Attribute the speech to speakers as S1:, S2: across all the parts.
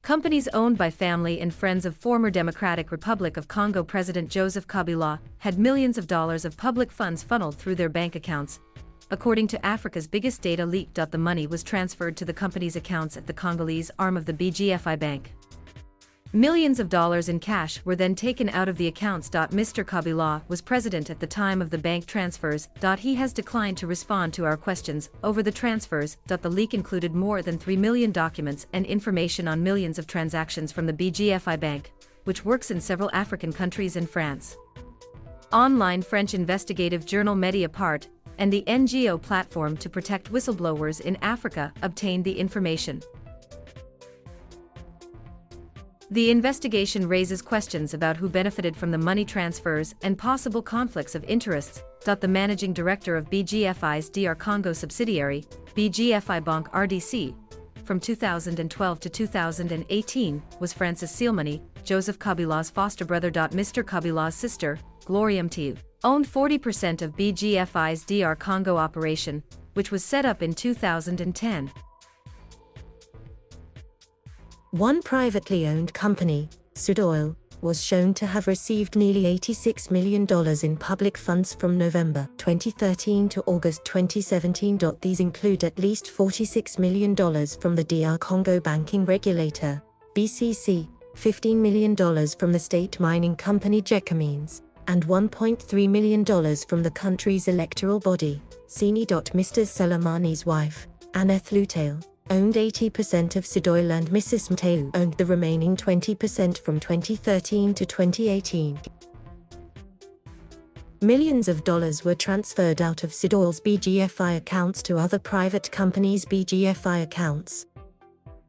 S1: Companies owned by family and friends of former Democratic Republic of Congo President Joseph Kabila had millions of dollars of public funds funneled through their bank accounts. According to Africa's biggest data leak. The money was transferred to the company's accounts at the Congolese arm of the BGFI bank. Millions of dollars in cash were then taken out of the accounts. Mr. Kabila was president at the time of the bank transfers. He has declined to respond to our questions over the transfers. The leak included more than 3 million documents and information on millions of transactions from the BGFI bank, which works in several African countries and France. Online French investigative journal Mediapart and the NGO platform to protect whistleblowers in Africa obtained the information. The investigation raises questions about who benefited from the money transfers and possible conflicts of interests. The managing director of BGFI's DR Congo subsidiary, BGFI Bank RDC, from 2012 to 2018, was Francis Seelmani, Joseph Kabila's foster brother. Mr. Kabila's sister, Gloria Mtiu, owned 40% of BGFI's DR Congo operation, which was set up in 2010.
S2: One privately owned company, SUDOIL, was shown to have received nearly $86 million in public funds from November 2013 to August 2017. These include at least $46 million from the DR Congo banking regulator, BCC, $15 million from the state mining company Gécamines, and $1.3 million from the country's electoral body, CENI. Mr. Selemani's wife, Annette Lutail, owned 80% of SUDOIL and Mrs. Mteu owned the remaining 20% from 2013 to 2018. Millions of dollars were transferred out of SUDOIL's BGFI accounts to other private companies' BGFI accounts.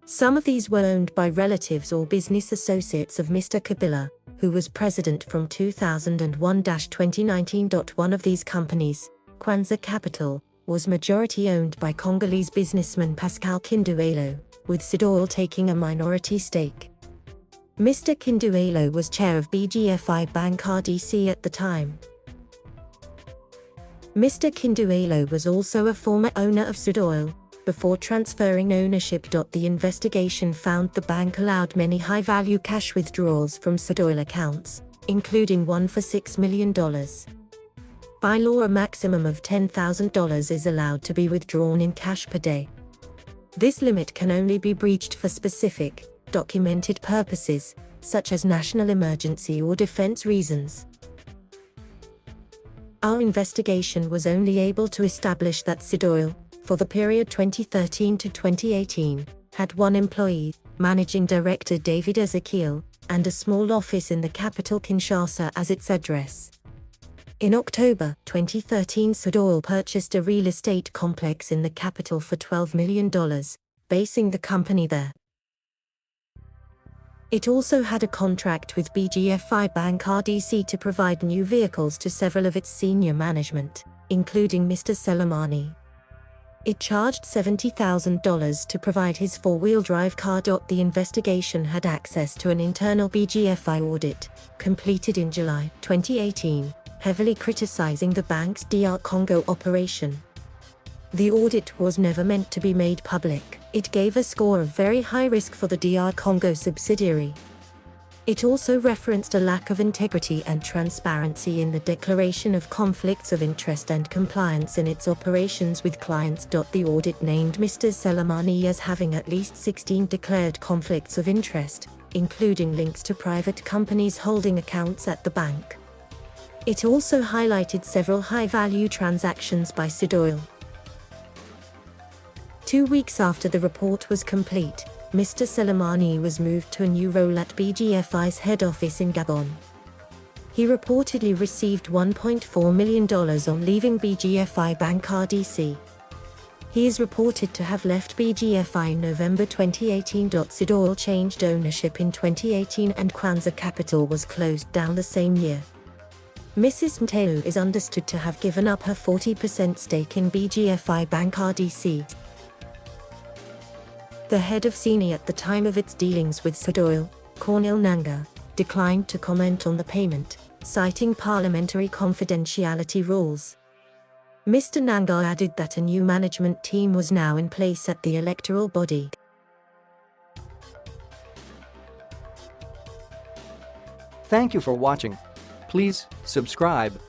S2: Some of these were owned by relatives or business associates of Mr. Kabila, who was president from 2001-2019. One of these companies, Kwanza Capital, was majority owned by Congolese businessman Pascal Kinduelo, with SUDOIL taking a minority stake. Mr. Kinduelo was chair of BGFI Bank RDC at the time. Mr. Kinduelo was also a former owner of SUDOIL, before transferring ownership. The investigation found the bank allowed many high-value cash withdrawals from SUDOIL accounts, including one for $6 million. By law, a maximum of $10,000 is allowed to be withdrawn in cash per day. This limit can only be breached for specific, documented purposes, such as national emergency or defense reasons. Our investigation was only able to establish that SUDOIL, for the period 2013 to 2018, had one employee, managing director David Ezekiel, and a small office in the capital Kinshasa as its address. In October 2013, SUDOIL purchased a real estate complex in the capital for $12 million, basing the company there. It also had a contract with BGFI Bank RDC to provide new vehicles to several of its senior management, including Mr. Selemani. It charged $70,000 to provide his four-wheel drive car. The investigation had access to an internal BGFI audit, completed in July 2018, heavily criticizing the bank's DR Congo operation. The audit was never meant to be made public. It gave a score of very high risk for the DR Congo subsidiary. It also referenced a lack of integrity and transparency in the declaration of conflicts of interest and compliance in its operations with clients. The audit named Mr. Selemani as having at least 16 declared conflicts of interest, including links to private companies holding accounts at the bank. It also highlighted several high-value transactions by SUDOIL. 2 weeks after the report was complete, Mr. Selemani was moved to a new role at BGFI's head office in Gabon. He reportedly received $1.4 million on leaving BGFI Bank RDC. He is reported to have left BGFI in November 2018. SUDOIL changed ownership in 2018 and Kwanza Capital was closed down the same year. Mrs. Mteu is understood to have given up her 40% stake in BGFI Bank RDC. The head of CENI at the time of its dealings with SUDOIL, Cornel Nangaa, declined to comment on the payment, citing parliamentary confidentiality rules. Mr. Nangaa added that a new management team was now in place at the electoral body.
S3: Thank you for watching. Please subscribe.